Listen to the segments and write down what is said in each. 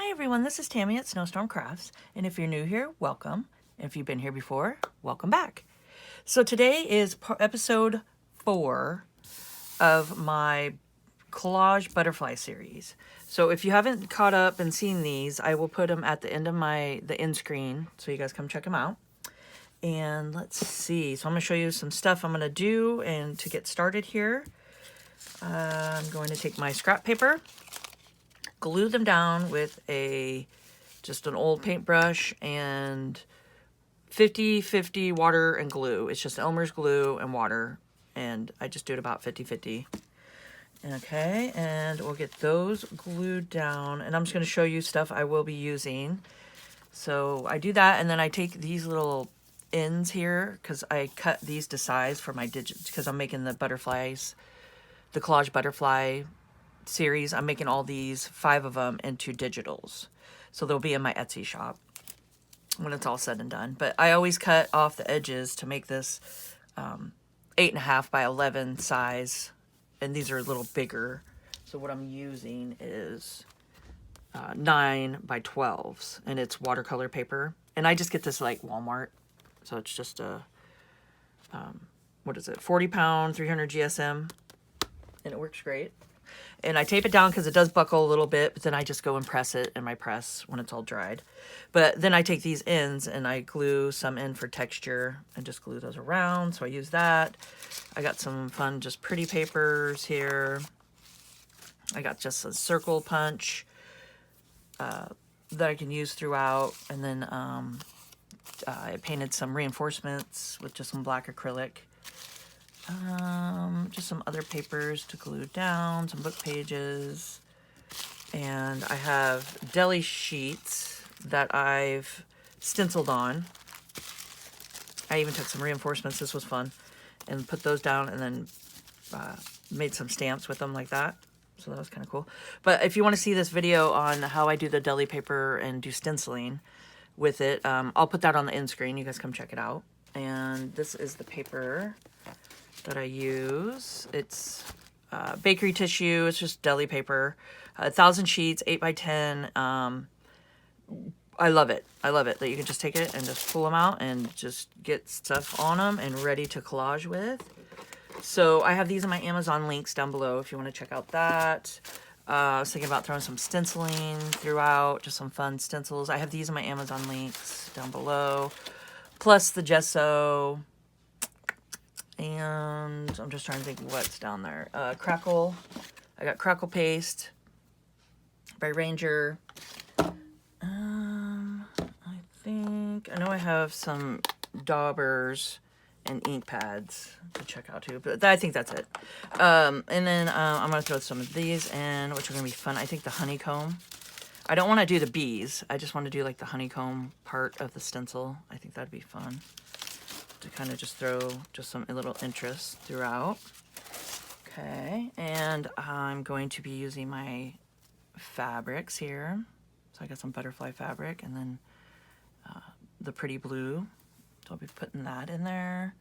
Hi everyone, this is Tammy at Snowstorm Crafts, and if you're new here, welcome. If you've been here before, welcome back. So today is episode 4 of my Collage Butterfly series. So if you haven't caught up and seen these, I will put them at the end of the end screen, so you guys come check them out. And let's see, so I'm going to show you some stuff I'm going to do, and to get started here, I'm going to take my scrap paper, glue them down with just an old paintbrush and 50-50 water and glue. It's just Elmer's glue and water, and I just do it about 50-50. Okay, and we'll get those glued down, and I'm just going to show you stuff I will be using. So I do that, and then I take these little ends here, because I cut these to size for my digits, because I'm making the butterflies, the Collage Butterfly series. I'm making all these 5 of them into digitals, so they'll be in my Etsy shop when it's all said and done. But I always cut off the edges to make this 8.5 by 11 size, and these are a little bigger. So what I'm using is 9 by 12s, and it's watercolor paper, and I just get this like Walmart, so it's just a what is it, 40-pound 300 GSM, and it works great. And I tape it down because it does buckle a little bit, but then I just go and press it in my press when it's all dried. But then I take these ends and I glue some in for texture and just glue those around. So I use that. I got some fun, just pretty papers here. I got just a circle punch that I can use throughout. And then I painted some reinforcements with just some black acrylic. Just some other papers to glue down, some book pages, and I have deli sheets that I've stenciled on. I even took some reinforcements, this was fun, and put those down, and then made some stamps with them like that, so that was kind of cool. But if you want to see this video on how I do the deli paper and do stenciling with it, I'll put that on the end screen. You guys come check it out. And this is the paper that I use. It's bakery tissue. It's just deli paper, 1,000 sheets, 8 by 10. I love it. I love it that you can just take it and just pull them out and just get stuff on them and ready to collage with. So I have these in my Amazon links down below if you want to check out that. I was thinking about throwing some stenciling throughout, just some fun stencils. I have these in my Amazon links down below, plus the gesso. And I'm just trying to think what's down there. Crackle. I got Crackle Paste by Ranger. I know I have some daubers and ink pads to check out too, but I think that's it. And then I'm going to throw some of these in, which are going to be fun. I think the honeycomb. I don't want to do the bees. I just want to do like the honeycomb part of the stencil. I think that'd be fun to kind of just throw just some little interest throughout. Okay, and I'm going to be using my fabrics here. So I got some butterfly fabric, and then the pretty blue. So I'll be putting that in there.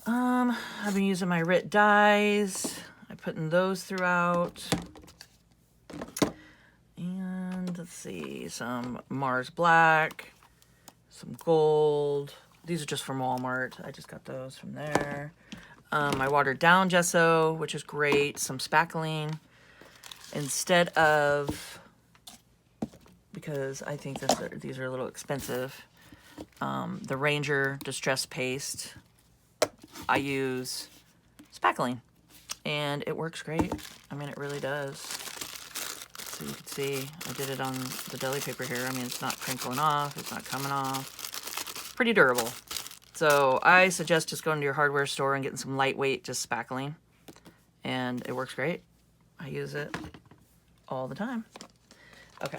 I've been using my Rit dyes. I'm putting those throughout. And let's see, some Mars Black, some gold. These are just from Walmart. I just got those from there. My watered down gesso, which is great. Some spackling. Instead of, because I think these are a little expensive, the Ranger Distress Paste, I use spackling. And it works great. I mean, it really does. So you can see, I did it on the deli paper here. I mean, it's not crinkling off. It's not coming off. Pretty durable. So I suggest just going to your hardware store and getting some lightweight just spackling, and it works great. I use it all the time. Okay,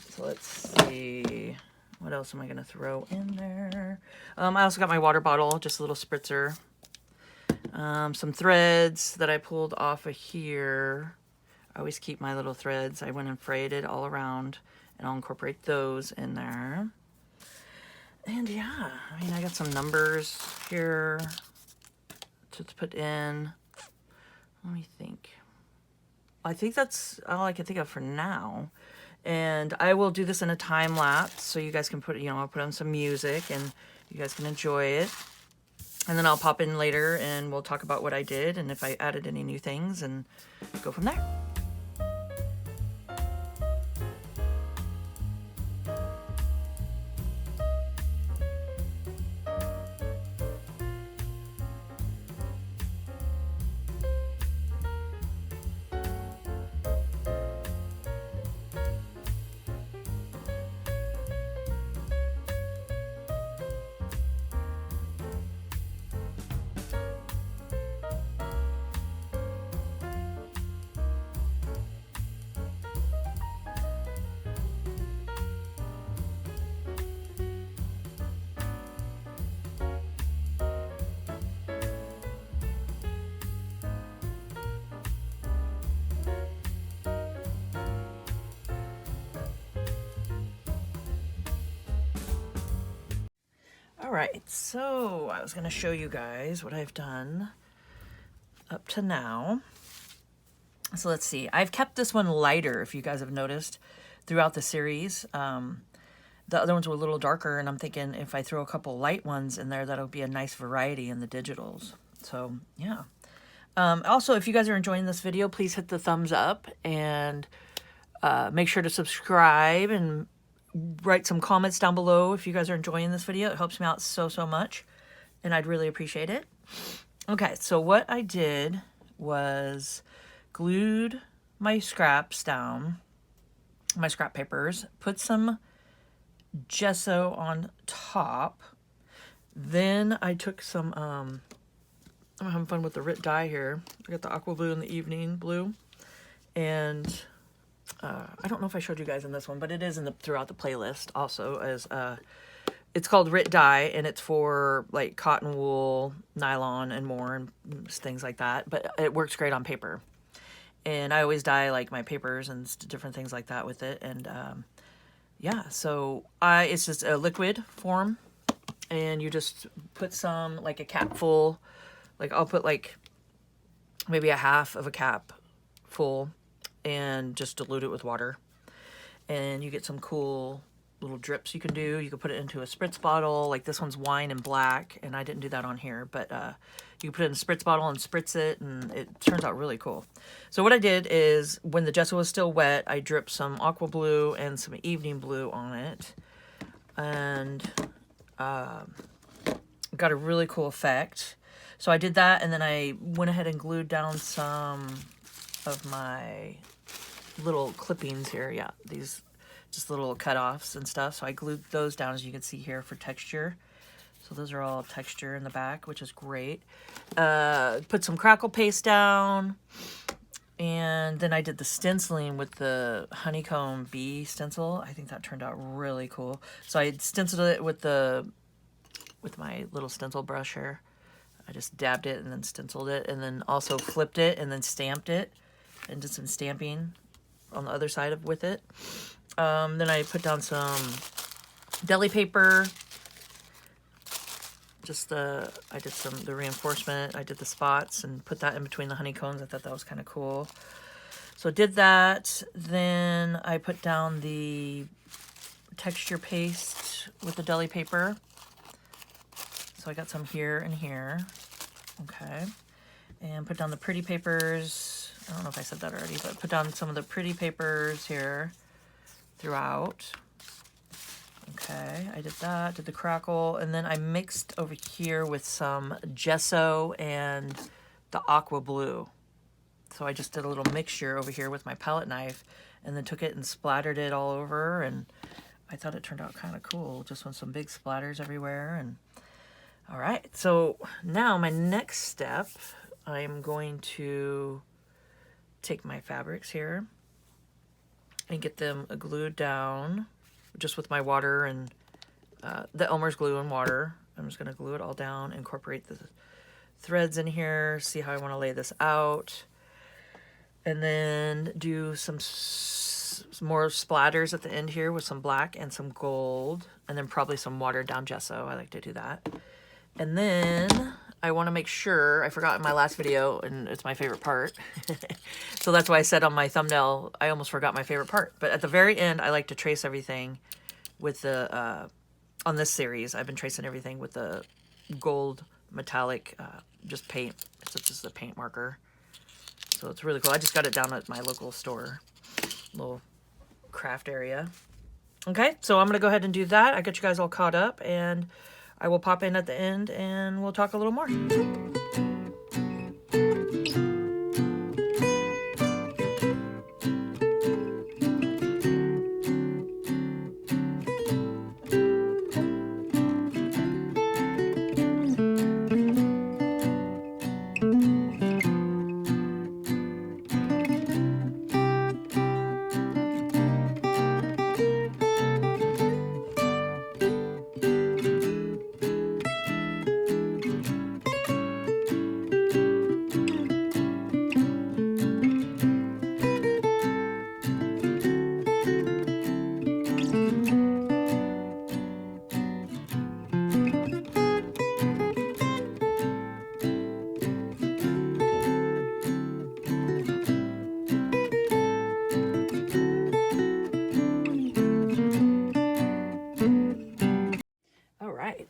so let's see, what else am I gonna throw in there? I also got my water bottle, just a little spritzer, some threads that I pulled off of here. I always keep my little threads. I went and frayed it all around, and I'll incorporate those in there. And yeah, I mean, I got some numbers here to put in. Let me think. I think that's all I can think of for now. And I will do this in a time lapse so you guys can put, I'll put on some music and you guys can enjoy it. And then I'll pop in later and we'll talk about what I did and if I added any new things and go from there. All right, so I was going to show you guys what I've done up to now. So let's see. I've kept this one lighter, if you guys have noticed, throughout the series. The other ones were a little darker, and I'm thinking if I throw a couple light ones in there, that'll be a nice variety in the digitals. So, yeah. Also, if you guys are enjoying this video, please hit the thumbs up and make sure to subscribe and write some comments down below if you guys are enjoying this video. It helps me out so much, and I'd really appreciate it. Okay, so what I did was glued my scraps down, my scrap papers, put some gesso on top. Then I took some, I'm having fun with the Rit dye here. I got the aqua blue and the evening blue, and I don't know if I showed you guys in this one, but it is in throughout the playlist also as it's called Rit dye, and it's for like cotton wool, nylon, and more, and things like that. But it works great on paper, and I always dye like my papers and different things like that with it. And yeah, so it's just a liquid form, and you just put some, like a cap full, like I'll put like maybe a half of a cap full, and just dilute it with water, and you get some cool little drips you can do. You can put it into a spritz bottle, like this one's wine and black, and I didn't do that on here, but you can put it in a spritz bottle and spritz it, and it turns out really cool. So what I did is, when the gesso was still wet, I dripped some aqua blue and some evening blue on it, and got a really cool effect. So I did that, and then I went ahead and glued down some of my little clippings here. Yeah, these just little cut-offs and stuff. So I glued those down, as you can see here, for texture. So those are all texture in the back, which is great. Put some crackle paste down, and then I did the stenciling with the honeycomb bee stencil. I think that turned out really cool. So I stenciled it with my little stencil brush here. I just dabbed it and then stenciled it, and then also flipped it and then stamped it, and did some stamping on the other side with it. Then I put down some deli paper. I did the reinforcement. I did the spots and put that in between the honeycombs. I thought that was kind of cool. So I did that. Then I put down the texture paste with the deli paper. So I got some here and here. Okay. And put down the pretty papers. I don't know if I said that already, but put down some of the pretty papers here throughout. Okay, I did that, did the crackle, and then I mixed over here with some gesso and the aqua blue. So I just did a little mixture over here with my palette knife, and then took it and splattered it all over, and I thought it turned out kind of cool, just with some big splatters everywhere. And all right, so now my next step, I'm going to take my fabrics here and get them glued down just with my water and the Elmer's glue and water. I'm just going to glue it all down, incorporate the threads in here, see how I want to lay this out, and then do some more splatters at the end here with some black and some gold, and then probably some watered down gesso. I like to do that. And then I want to make sure, I forgot in my last video, and it's my favorite part. So that's why I said on my thumbnail, I almost forgot my favorite part. But at the very end, I like to trace everything with the, on this series, I've been tracing everything with the gold metallic, just paint. It's just a paint marker. So it's really cool. I just got it down at my local store, little craft area. Okay, so I'm going to go ahead and do that. I got you guys all caught up, and I will pop in at the end and we'll talk a little more.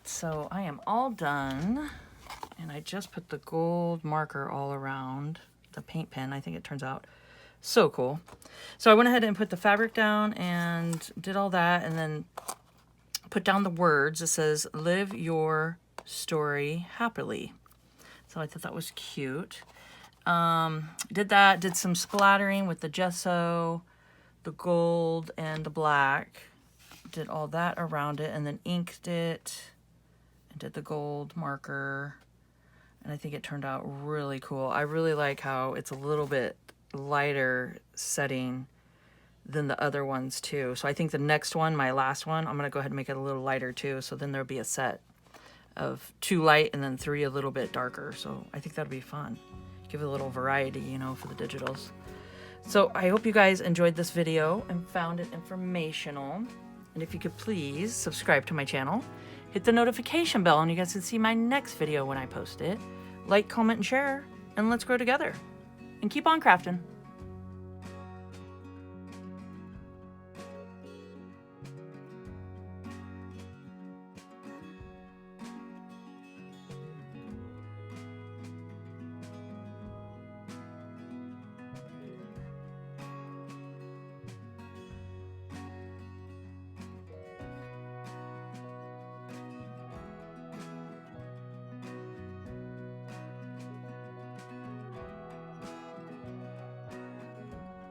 So I am all done, and I just put the gold marker all around the paint pen. I think it turns out so cool. So I went ahead and put the fabric down and did all that, and then put down the words. It says, "Live your story happily." So I thought that was cute. Did that, did some splattering with the gesso, the gold, and the black. Did all that around it, and then inked it. And did the gold marker, and I think it turned out really cool. I really like how it's a little bit lighter setting than the other ones too. So I think the next one, my last one, I'm gonna go ahead and make it a little lighter too. So then there'll be a set of 2 light and then 3 a little bit darker. So I think that'll be fun. Give it a little variety, you know, for the digitals. So I hope you guys enjoyed this video and found it informational. And if you could please subscribe to my channel, hit the notification bell, and you guys can see my next video when I post it. Like, comment, and share, and let's grow together. And keep on crafting.